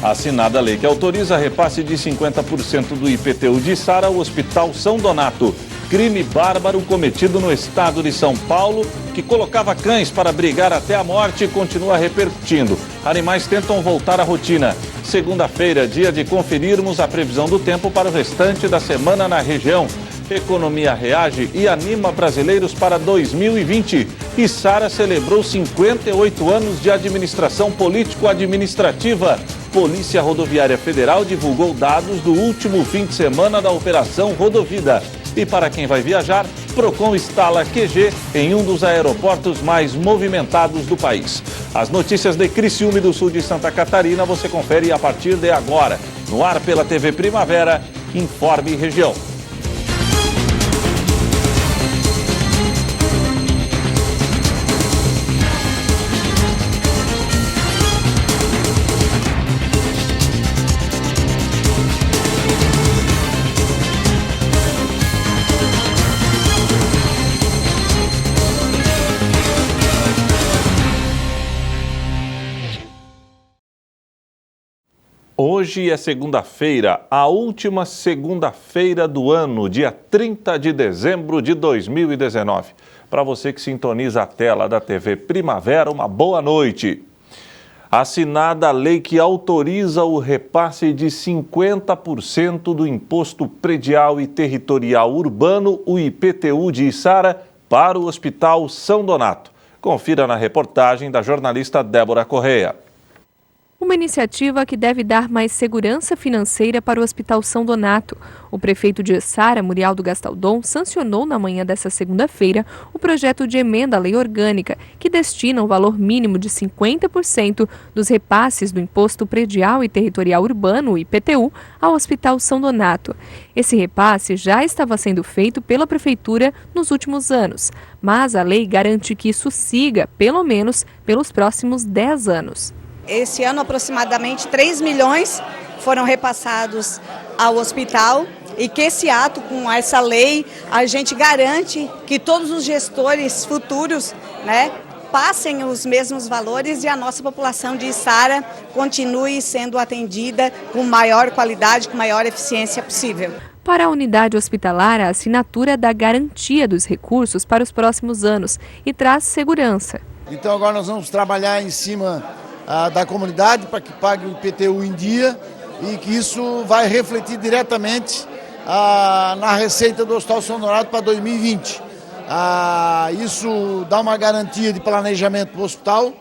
Assinada a lei que autoriza repasse de 50% do IPTU de Içara ao Hospital São Donato. Crime bárbaro cometido no estado de São Paulo, que colocava cães para brigar até a morte, continua repercutindo. Animais tentam voltar à rotina. Segunda-feira, dia de conferirmos a previsão do tempo para o restante da semana na região. Economia reage e anima brasileiros para 2020. Içara celebrou 58 anos de administração político-administrativa. Polícia Rodoviária Federal divulgou dados do último fim de semana da Operação Rodovida. E para quem vai viajar, Procon instala QG em um dos aeroportos mais movimentados do país. As notícias de Criciúma e do sul de Santa Catarina você confere a partir de agora. No ar pela TV Primavera, Informe Região. Hoje é segunda-feira, a última segunda-feira do ano, dia 30 de dezembro de 2019. Para você que sintoniza a tela da TV Primavera, uma boa noite. Assinada a lei que autoriza o repasse de 50% do Imposto Predial e Territorial Urbano, o IPTU de Içara, para o Hospital São Donato. Confira na reportagem da jornalista Débora Correia. Uma iniciativa que deve dar mais segurança financeira para o Hospital São Donato. O prefeito de Içara, Murialdo Gastaldon, sancionou na manhã desta segunda-feira o projeto de emenda à lei orgânica, que destina um valor mínimo de 50% dos repasses do Imposto Predial e Territorial Urbano, o IPTU, ao Hospital São Donato. Esse repasse já estava sendo feito pela prefeitura nos últimos anos, mas a lei garante que isso siga, pelo menos, pelos próximos 10 anos. Esse ano, aproximadamente 3 milhões foram repassados ao hospital e que esse ato, com essa lei, a gente garante que todos os gestores futuros, passem os mesmos valores e a nossa população de Içara continue sendo atendida com maior qualidade, com maior eficiência possível. Para a unidade hospitalar, a assinatura dá garantia dos recursos para os próximos anos e traz segurança. Então agora nós vamos trabalhar em cima da comunidade para que pague o IPTU em dia e que isso vai refletir diretamente na receita do Hospital São Donato para 2020. Isso dá uma garantia de planejamento para o hospital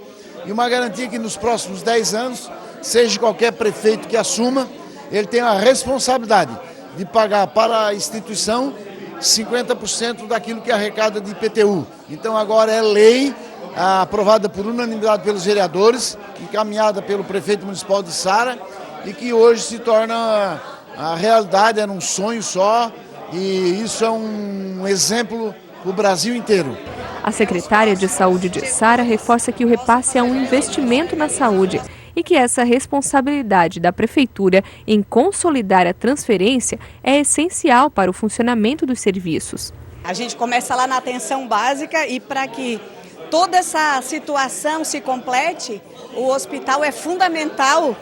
e uma garantia que nos próximos 10 anos, seja qualquer prefeito que assuma, ele tem a responsabilidade de pagar para a instituição 50% daquilo que arrecada de IPTU. Então agora é lei, aprovada por unanimidade pelos vereadores, encaminhada pelo prefeito municipal de Içara e que hoje se torna a realidade, era um sonho só e isso é um exemplo para o Brasil inteiro. A secretária de Saúde de Içara reforça que o repasse é um investimento na saúde e que essa responsabilidade da prefeitura em consolidar a transferência é essencial para o funcionamento dos serviços. A gente começa lá na atenção básica e para que toda essa situação se complete, o hospital é fundamental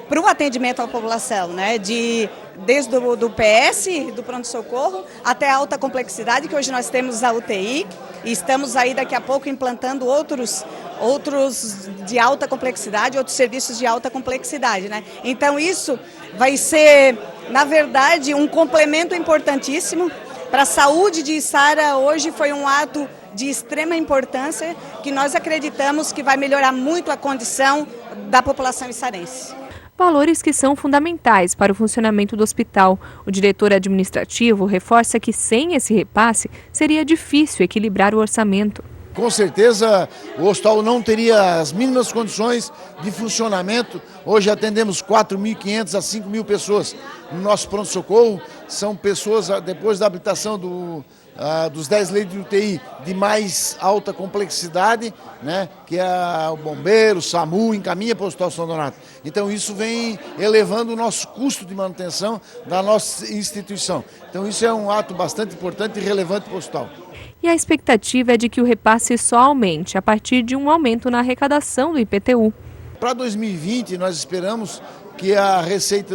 para o atendimento à população, desde do PS, do pronto-socorro, até a alta complexidade, que hoje nós temos a UTI e estamos aí daqui a pouco implantando outros de alta complexidade, outros serviços de alta complexidade. Então isso vai ser, na verdade, um complemento importantíssimo para a saúde de Içara. Hoje foi um ato de extrema importância que nós acreditamos que vai melhorar muito a condição da população içarense. Valores que são fundamentais para o funcionamento do hospital. O diretor administrativo reforça que sem esse repasse seria difícil equilibrar o orçamento. Com certeza o hospital não teria as mínimas condições de funcionamento. Hoje atendemos 4.500 a 5.000 pessoas no nosso pronto-socorro. São pessoas, depois da habilitação dos 10 leitos de UTI de mais alta complexidade, que é o bombeiro, o SAMU, encaminha para o Hospital São Donato. Então isso vem elevando o nosso custo de manutenção da nossa instituição. Então isso é um ato bastante importante e relevante para o hospital. E a expectativa é de que o repasse só aumente a partir de um aumento na arrecadação do IPTU. para 2020 nós esperamos que a receita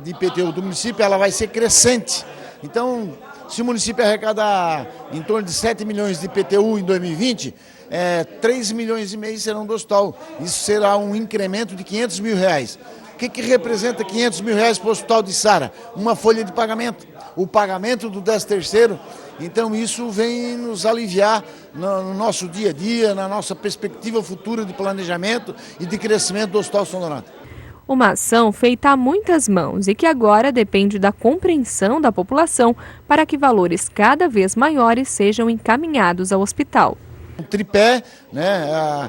de IPTU do município ela vai ser crescente. Então, se o município arrecadar em torno de 7 milhões de IPTU em 2020, 3 milhões e meio serão do hospital. Isso será um incremento de R$500 mil. O que representa R$500 mil para o hospital de Sara? Uma folha de pagamento, o pagamento do 13º. Então isso vem nos aliviar no nosso dia a dia, na nossa perspectiva futura de planejamento e de crescimento do Hospital São Donato. Uma ação feita a muitas mãos e que agora depende da compreensão da população para que valores cada vez maiores sejam encaminhados ao hospital. Um tripé, né?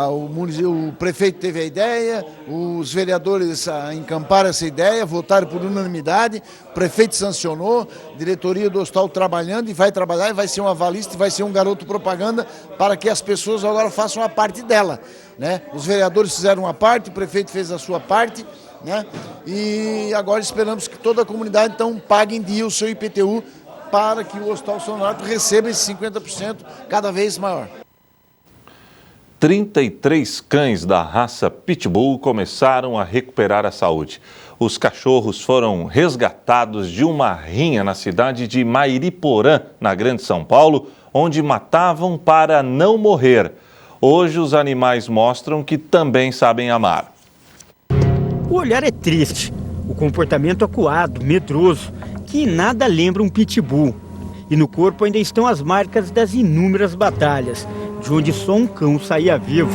O prefeito teve a ideia, os vereadores encamparam essa ideia, votaram por unanimidade, o prefeito sancionou, a diretoria do hospital trabalhando e vai trabalhar, e vai ser um avalista, e vai ser um garoto propaganda para que as pessoas agora façam a parte dela, né? Os vereadores fizeram uma parte, o prefeito fez a sua parte, né? E agora esperamos que toda a comunidade então pague em dia o seu IPTU para que o Hospital São Donato receba esse 50% cada vez maior. 33 cães da raça Pitbull começaram a recuperar a saúde. Os cachorros foram resgatados de uma rinha na cidade de Mairiporã, na Grande São Paulo, onde matavam para não morrer. Hoje os animais mostram que também sabem amar. O olhar é triste, o comportamento acuado, medroso, que nada lembra um pitbull. E no corpo ainda estão as marcas das inúmeras batalhas, de onde só um cão saía vivo.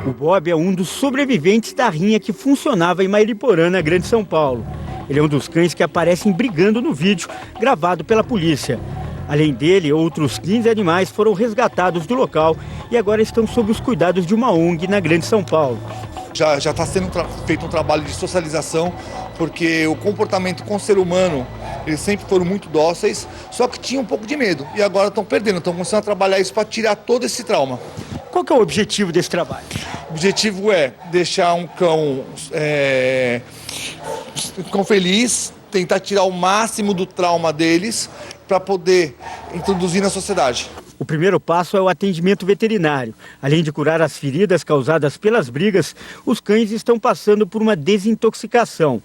O Bob é um dos sobreviventes da rinha que funcionava em Mairiporã, na Grande São Paulo. Ele é um dos cães que aparecem brigando no vídeo gravado pela polícia. Além dele, outros 15 animais foram resgatados do local e agora estão sob os cuidados de uma ONG na Grande São Paulo. Já está sendo feito um trabalho de socialização, porque o comportamento com o ser humano, eles sempre foram muito dóceis, só que tinham um pouco de medo. E agora estão perdendo, estão começando a trabalhar isso para tirar todo esse trauma. Qual que é o objetivo desse trabalho? O objetivo é deixar um cão feliz, tentar tirar o máximo do trauma deles para poder introduzir na sociedade. O primeiro passo é o atendimento veterinário. Além de curar as feridas causadas pelas brigas, os cães estão passando por uma desintoxicação.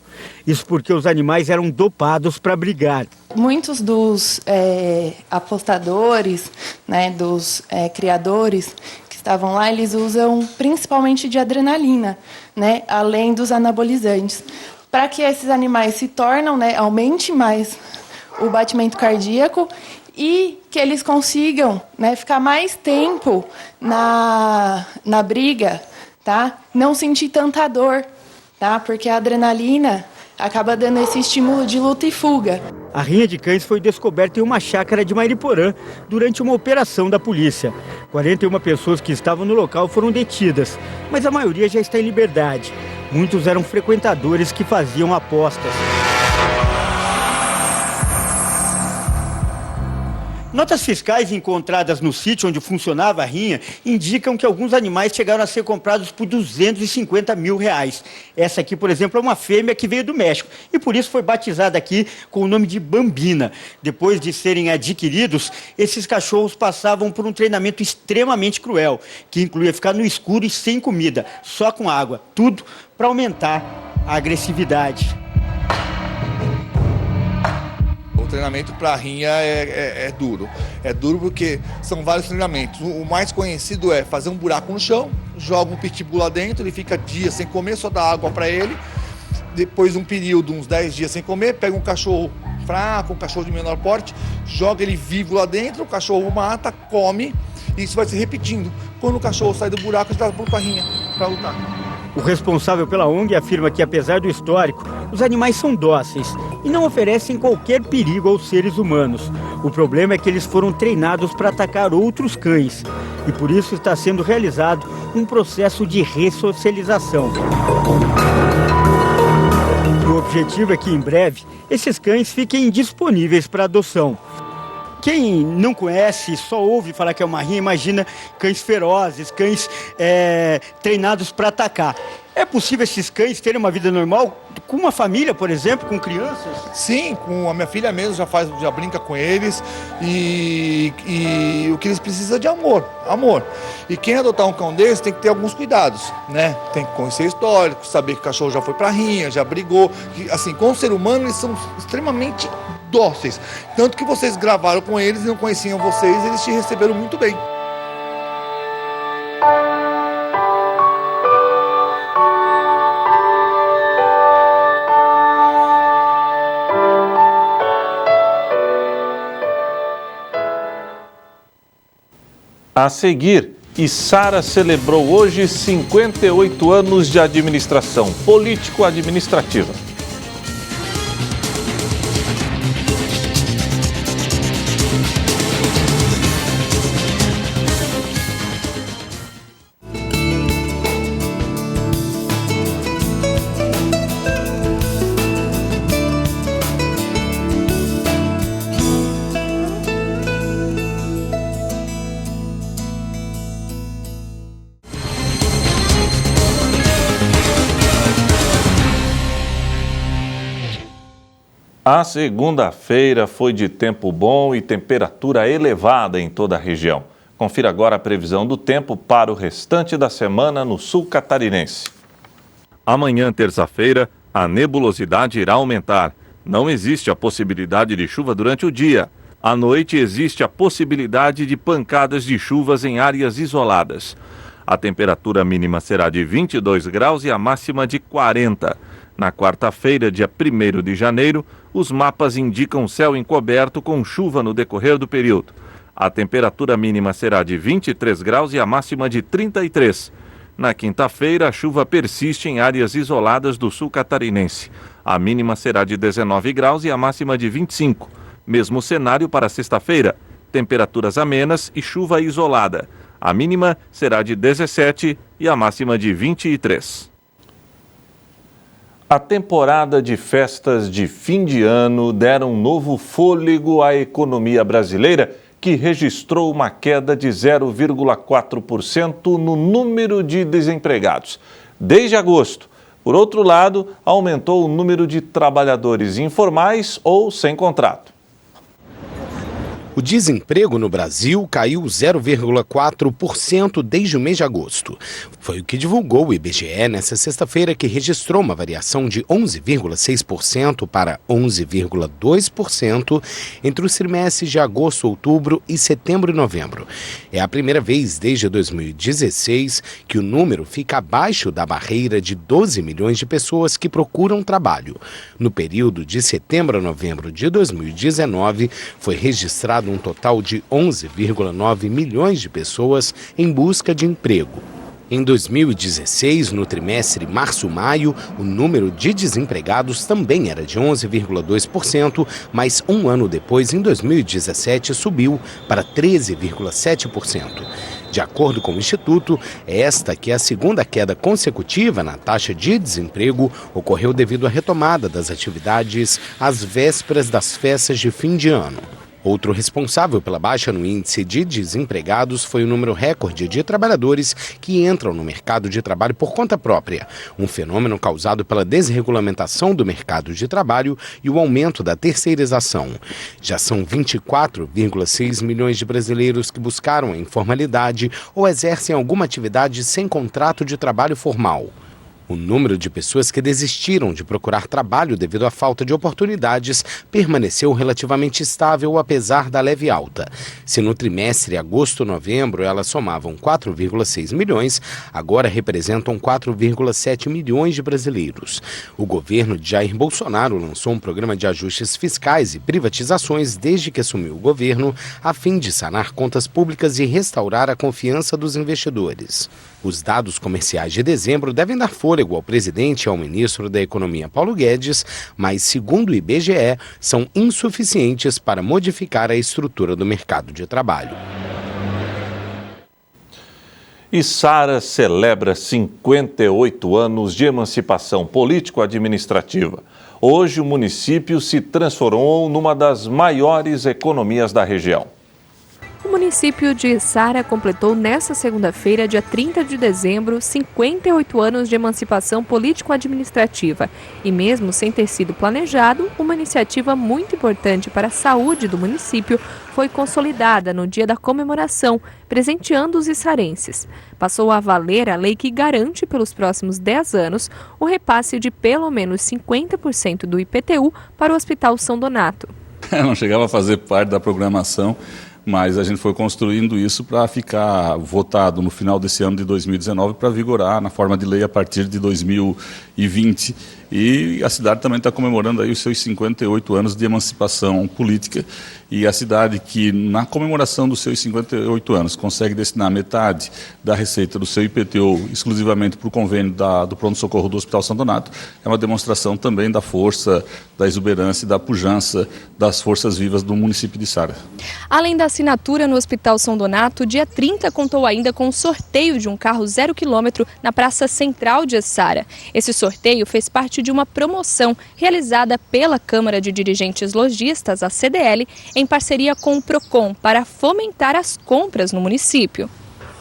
Isso porque os animais eram dopados para brigar. Muitos dos apostadores, né, dos criadores que estavam lá, eles usam principalmente de adrenalina, né, além dos anabolizantes. Para que esses animais se tornem, né, aumente mais o batimento cardíaco e que eles consigam, né, ficar mais tempo na briga, tá? Não sentir tanta dor, tá? Porque a adrenalina acaba dando esse estímulo de luta e fuga. A rinha de cães foi descoberta em uma chácara de Mairiporã durante uma operação da polícia. 41 pessoas que estavam no local foram detidas, mas a maioria já está em liberdade. Muitos eram frequentadores que faziam apostas. Notas fiscais encontradas no sítio onde funcionava a rinha indicam que alguns animais chegaram a ser comprados por R$250 mil. Essa aqui, por exemplo, é uma fêmea que veio do México e por isso foi batizada aqui com o nome de Bambina. Depois de serem adquiridos, esses cachorros passavam por um treinamento extremamente cruel, que incluía ficar no escuro e sem comida, só com água. Tudo para aumentar a agressividade. O treinamento para a rinha é duro. É duro porque são vários treinamentos. O mais conhecido é fazer um buraco no chão, joga um pitbull lá dentro, ele fica dias sem comer, só dá água para ele. Depois de um período, uns 10 dias sem comer, pega um cachorro fraco, um cachorro de menor porte, joga ele vivo lá dentro, o cachorro mata, come, e isso vai se repetindo. Quando o cachorro sai do buraco, ele está pronto para a rinha, para lutar. O responsável pela ONG afirma que, apesar do histórico, os animais são dóceis e não oferecem qualquer perigo aos seres humanos. O problema é que eles foram treinados para atacar outros cães e por isso está sendo realizado um processo de ressocialização. O objetivo é que, em breve, esses cães fiquem disponíveis para adoção. Quem não conhece, só ouve falar que é uma rinha, imagina cães ferozes, cães treinados para atacar. É possível esses cães terem uma vida normal com uma família, por exemplo, com crianças? Sim, com a minha filha mesmo já brinca com eles e o que eles precisam é de amor. E quem adotar um cão desse tem que ter alguns cuidados, né? Tem que conhecer histórico, saber que o cachorro já foi pra rinha, já brigou. Assim, com o ser humano eles são extremamente dóceis. Tanto que vocês gravaram com eles e não conheciam vocês, eles te receberam muito bem. A seguir, Içara celebrou hoje 58 anos de administração político-administrativa. A segunda-feira foi de tempo bom e temperatura elevada em toda a região. Confira agora a previsão do tempo para o restante da semana no sul catarinense. Amanhã, terça-feira, a nebulosidade irá aumentar. Não existe a possibilidade de chuva durante o dia. À noite, existe a possibilidade de pancadas de chuvas em áreas isoladas. A temperatura mínima será de 22 graus e a máxima de 40. Na quarta-feira, dia 1º de janeiro, os mapas indicam céu encoberto com chuva no decorrer do período. A temperatura mínima será de 23 graus e a máxima de 33. Na quinta-feira, a chuva persiste em áreas isoladas do sul catarinense. A mínima será de 19 graus e a máxima de 25. Mesmo cenário para sexta-feira, temperaturas amenas e chuva isolada. A mínima será de 17 e a máxima de 23. A temporada de festas de fim de ano deram um novo fôlego à economia brasileira, que registrou uma queda de 0,4% no número de desempregados. Desde agosto. Por outro lado, aumentou o número de trabalhadores informais ou sem contrato. O desemprego no Brasil caiu 0,4% desde o mês de agosto. Foi o que divulgou o IBGE nesta sexta-feira, que registrou uma variação de 11,6% para 11,2% entre os trimestres de agosto, outubro e setembro e novembro. É a primeira vez desde 2016 que o número fica abaixo da barreira de 12 milhões de pessoas que procuram trabalho. No período de setembro a novembro de 2019, foi registrado um total de 11,9 milhões de pessoas em busca de emprego. Em 2016, no trimestre março-maio, o número de desempregados também era de 11,2%, mas um ano depois, em 2017, subiu para 13,7%. De acordo com o Instituto, esta que é a segunda queda consecutiva na taxa de desemprego ocorreu devido à retomada das atividades às vésperas das festas de fim de ano. Outro responsável pela baixa no índice de desempregados foi o número recorde de trabalhadores que entram no mercado de trabalho por conta própria, um fenômeno causado pela desregulamentação do mercado de trabalho e o aumento da terceirização. Já são 24,6 milhões de brasileiros que buscaram a informalidade ou exercem alguma atividade sem contrato de trabalho formal. O número de pessoas que desistiram de procurar trabalho devido à falta de oportunidades permaneceu relativamente estável, apesar da leve alta. Se no trimestre agosto-novembro elas somavam 4,6 milhões, agora representam 4,7 milhões de brasileiros. O governo de Jair Bolsonaro lançou um programa de ajustes fiscais e privatizações desde que assumiu o governo, a fim de sanar contas públicas e restaurar a confiança dos investidores. Os dados comerciais de dezembro devem dar fôlego ao presidente e ao ministro da Economia, Paulo Guedes, mas, segundo o IBGE, são insuficientes para modificar a estrutura do mercado de trabalho. Içara celebra 58 anos de emancipação político-administrativa. Hoje, o município se transformou numa das maiores economias da região. O município município de Içara completou nesta segunda-feira, dia 30 de dezembro, 58 anos de emancipação político-administrativa. E mesmo sem ter sido planejado, uma iniciativa muito importante para a saúde do município foi consolidada no dia da comemoração, presenteando os içarenses. Passou a valer a lei que garante pelos próximos 10 anos o repasse de pelo menos 50% do IPTU para o Hospital São Donato. Não chegava a fazer parte da programação, mas a gente foi construindo isso para ficar votado no final desse ano de 2019 para vigorar na forma de lei a partir de 2020. E a cidade também está comemorando aí os seus 58 anos de emancipação política. E a cidade que, na comemoração dos seus 58 anos, consegue destinar metade da receita do seu IPTU exclusivamente para o convênio do pronto-socorro do Hospital São Donato, é uma demonstração também da força, da exuberância e da pujança das forças vivas do município de Içara. Além da assinatura no Hospital São Donato, dia 30 contou ainda com o sorteio de um carro 0 km na Praça Central de Içara. Esse sorteio fez parte de uma promoção realizada pela Câmara de Dirigentes Lojistas, a CDL, em parceria com o PROCON, para fomentar as compras no município.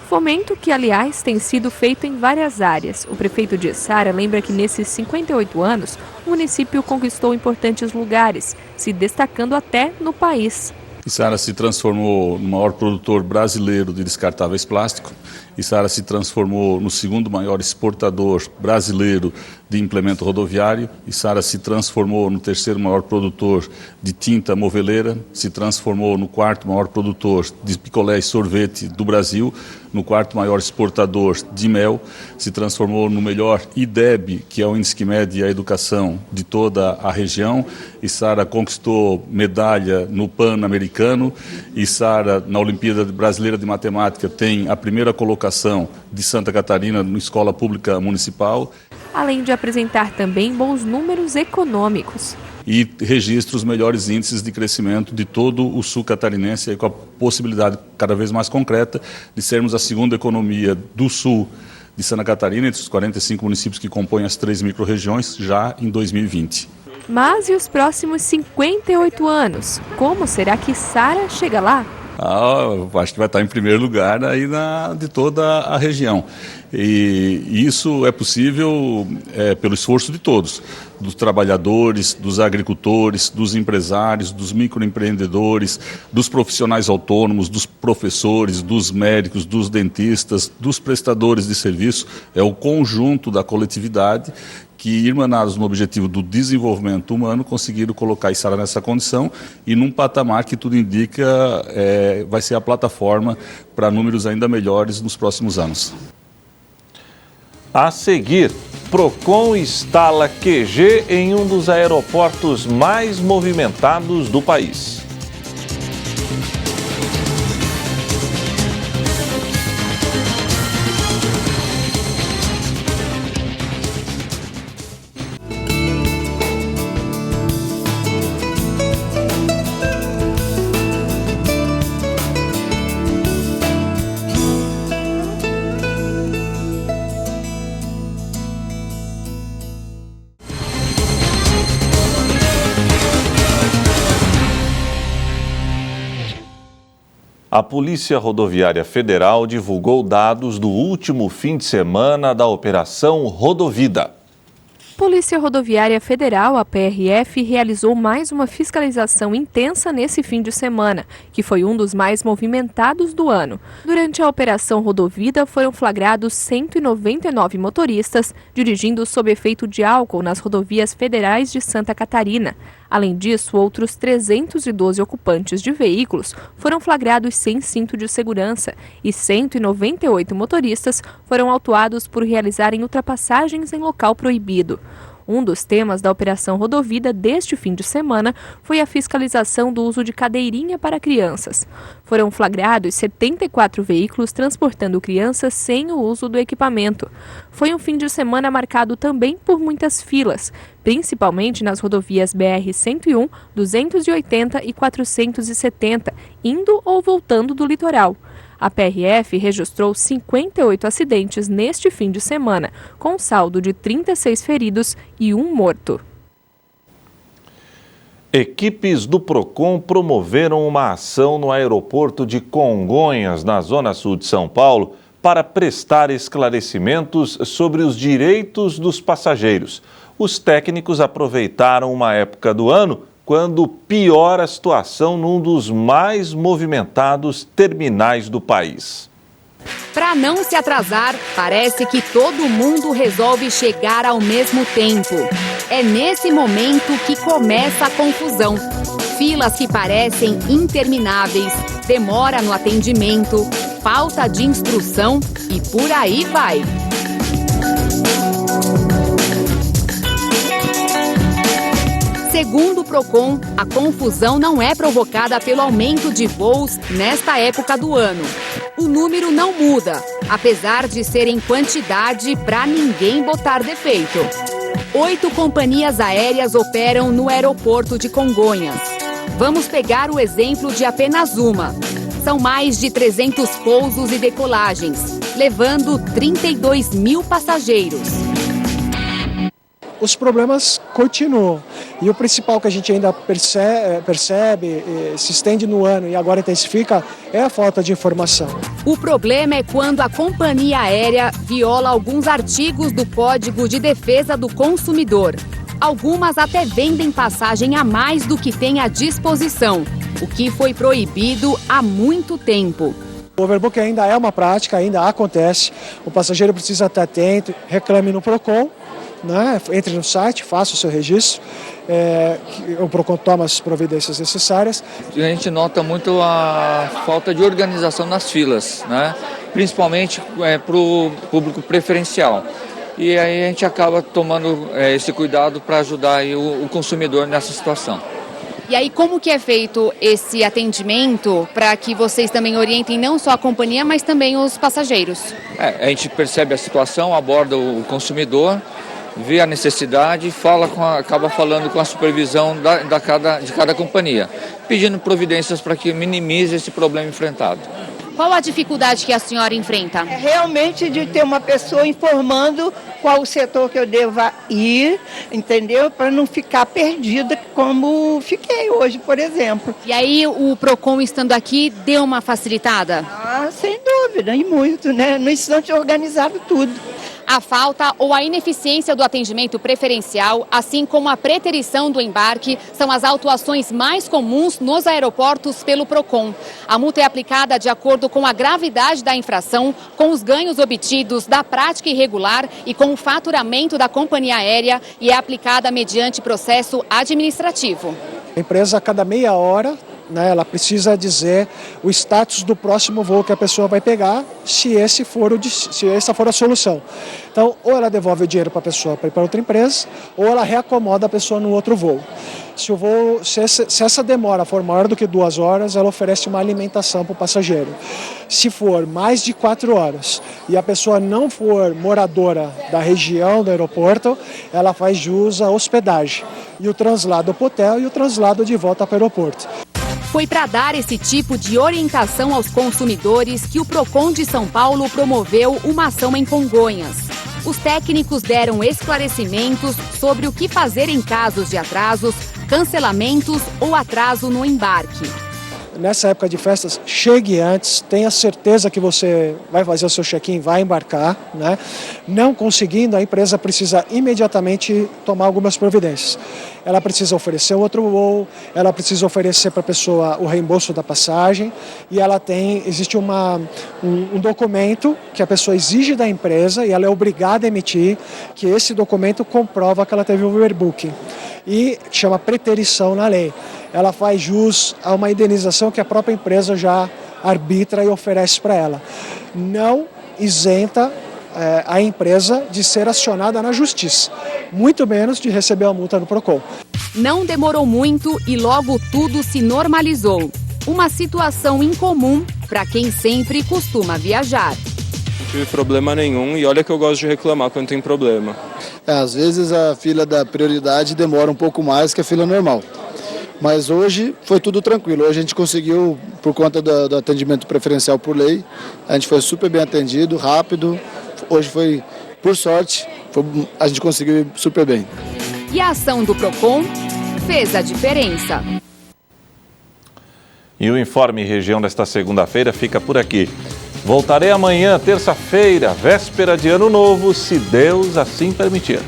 Fomento que, aliás, tem sido feito em várias áreas. O prefeito de Içara lembra que nesses 58 anos, o município conquistou importantes lugares, se destacando até no país. Içara se transformou no maior produtor brasileiro de descartáveis plásticos. Içara se transformou no segundo maior exportador brasileiro de implemento rodoviário. Içara se transformou no terceiro maior produtor de tinta moveleira. Se transformou no quarto maior produtor de picolé e sorvete do Brasil. No quarto maior exportador de mel. Se transformou no melhor IDEB, que é o índice que mede a educação de toda a região. Içara conquistou medalha no Pan-Americano. Içara, na Olimpíada Brasileira de Matemática, tem a primeira colocação de Santa Catarina na escola pública municipal. Além de apresentar também bons números econômicos. E registra os melhores índices de crescimento de todo o sul catarinense, com a possibilidade cada vez mais concreta de sermos a segunda economia do sul de Santa Catarina, entre os 45 municípios que compõem as 3 micro-regiões, já em 2020. Mas e os próximos 58 anos? Como será que Içara chega lá? Acho que vai estar em primeiro lugar aí de toda a região. E isso é possível pelo esforço de todos, dos trabalhadores, dos agricultores, dos empresários, dos microempreendedores, dos profissionais autônomos, dos professores, dos médicos, dos dentistas, dos prestadores de serviço. É o conjunto da coletividade que, irmanados no objetivo do desenvolvimento humano, conseguiram colocar Içara nessa condição e num patamar que tudo indica vai ser a plataforma para números ainda melhores nos próximos anos. A seguir, PROCON instala QG em um dos aeroportos mais movimentados do país. A Polícia Rodoviária Federal divulgou dados do último fim de semana da Operação Rodovida. Polícia Rodoviária Federal, a PRF, realizou mais uma fiscalização intensa nesse fim de semana, que foi um dos mais movimentados do ano. Durante a Operação Rodovida, foram flagrados 199 motoristas dirigindo sob efeito de álcool nas rodovias federais de Santa Catarina. Além disso, outros 312 ocupantes de veículos foram flagrados sem cinto de segurança e 198 motoristas foram autuados por realizarem ultrapassagens em local proibido. Um dos temas da Operação Rodovida deste fim de semana foi a fiscalização do uso de cadeirinha para crianças. Foram flagrados 74 veículos transportando crianças sem o uso do equipamento. Foi um fim de semana marcado também por muitas filas, principalmente nas rodovias BR-101, 280 e 470, indo ou voltando do litoral. A PRF registrou 58 acidentes neste fim de semana, com saldo de 36 feridos e 1 morto. Equipes do PROCON promoveram uma ação no aeroporto de Congonhas, na zona sul de São Paulo, para prestar esclarecimentos sobre os direitos dos passageiros. Os técnicos aproveitaram uma época do ano quando piora a situação num dos mais movimentados terminais do país. Para não se atrasar, parece que todo mundo resolve chegar ao mesmo tempo. É nesse momento que começa a confusão. Filas que parecem intermináveis, demora no atendimento, falta de instrução e por aí vai. Segundo o PROCON, a confusão não é provocada pelo aumento de voos nesta época do ano. O número não muda, apesar de ser em quantidade para ninguém botar defeito. 8 companhias aéreas operam no aeroporto de Congonhas. Vamos pegar o exemplo de apenas uma. São mais de 300 pousos e decolagens, levando 32 mil passageiros. Os problemas continuam. E o principal que a gente ainda percebe, se estende no ano e agora intensifica, é a falta de informação. O problema é quando a companhia aérea viola alguns artigos do Código de Defesa do Consumidor. Algumas até vendem passagem a mais do que tem à disposição, o que foi proibido há muito tempo. O overbook ainda é uma prática, ainda acontece. O passageiro precisa estar atento, reclame no PROCON. Entre no site, faça o seu registro, o PROCON toma as providências necessárias. A gente nota muito a falta de organização nas filas, principalmente para o público preferencial. E aí a gente acaba tomando esse cuidado para ajudar aí o consumidor nessa situação. E aí como que é feito esse atendimento para que vocês também orientem não só a companhia, mas também os passageiros? A gente percebe a situação, aborda o consumidor, vê a necessidade e acaba falando com a supervisão de cada companhia, pedindo providências para que minimize esse problema enfrentado. Qual a dificuldade que a senhora enfrenta? É realmente de ter uma pessoa informando qual o setor que eu deva ir, entendeu? Para não ficar perdida como fiquei hoje, por exemplo. E aí o PROCON estando aqui deu uma facilitada? Sem dúvida, e muito, No instante organizado tudo. A falta ou a ineficiência do atendimento preferencial, assim como a preterição do embarque, são as autuações mais comuns nos aeroportos pelo PROCON. A multa é aplicada de acordo com a gravidade da infração, com os ganhos obtidos da prática irregular e com o faturamento da companhia aérea e é aplicada mediante processo administrativo. A empresa, a cada meia hora, ela precisa dizer o status do próximo voo que a pessoa vai pegar, se essa for a solução. Então, ou ela devolve o dinheiro para a pessoa para ir para outra empresa, ou ela reacomoda a pessoa no outro voo. Se essa demora for maior do que 2 horas, ela oferece uma alimentação para o passageiro. Se for mais de 4 horas e a pessoa não for moradora da região do aeroporto, ela faz jus à hospedagem e o translado para o hotel e o translado de volta para o aeroporto. Foi para dar esse tipo de orientação aos consumidores que o PROCON de São Paulo promoveu uma ação em Congonhas. Os técnicos deram esclarecimentos sobre o que fazer em casos de atrasos, cancelamentos ou atraso no embarque. Nessa época de festas, chegue antes, tenha certeza que você vai fazer o seu check-in, vai embarcar. Não conseguindo, a empresa precisa imediatamente tomar algumas providências. Ela precisa oferecer outro voo, ela precisa oferecer para a pessoa o reembolso da passagem e existe um documento que a pessoa exige da empresa e ela é obrigada a emitir, que esse documento comprova que ela teve um overbooking e chama preterição na lei. Ela faz jus a uma indenização que a própria empresa já arbitra e oferece para ela. Não isenta a empresa de ser acionada na justiça, muito menos de receber a multa do PROCON. Não demorou muito e logo tudo se normalizou. Uma situação incomum para quem sempre costuma viajar. Não tive problema nenhum e olha que eu gosto de reclamar quando tem problema. Às vezes a fila da prioridade demora um pouco mais que a fila normal. Mas hoje foi tudo tranquilo. Hoje a gente conseguiu, por conta do atendimento preferencial por lei, a gente foi super bem atendido, rápido. Hoje foi, por sorte, a gente conseguiu ir super bem. E a ação do PROCON fez a diferença. E o Informe Região desta segunda-feira fica por aqui. Voltarei amanhã, terça-feira, véspera de Ano Novo, se Deus assim permitir.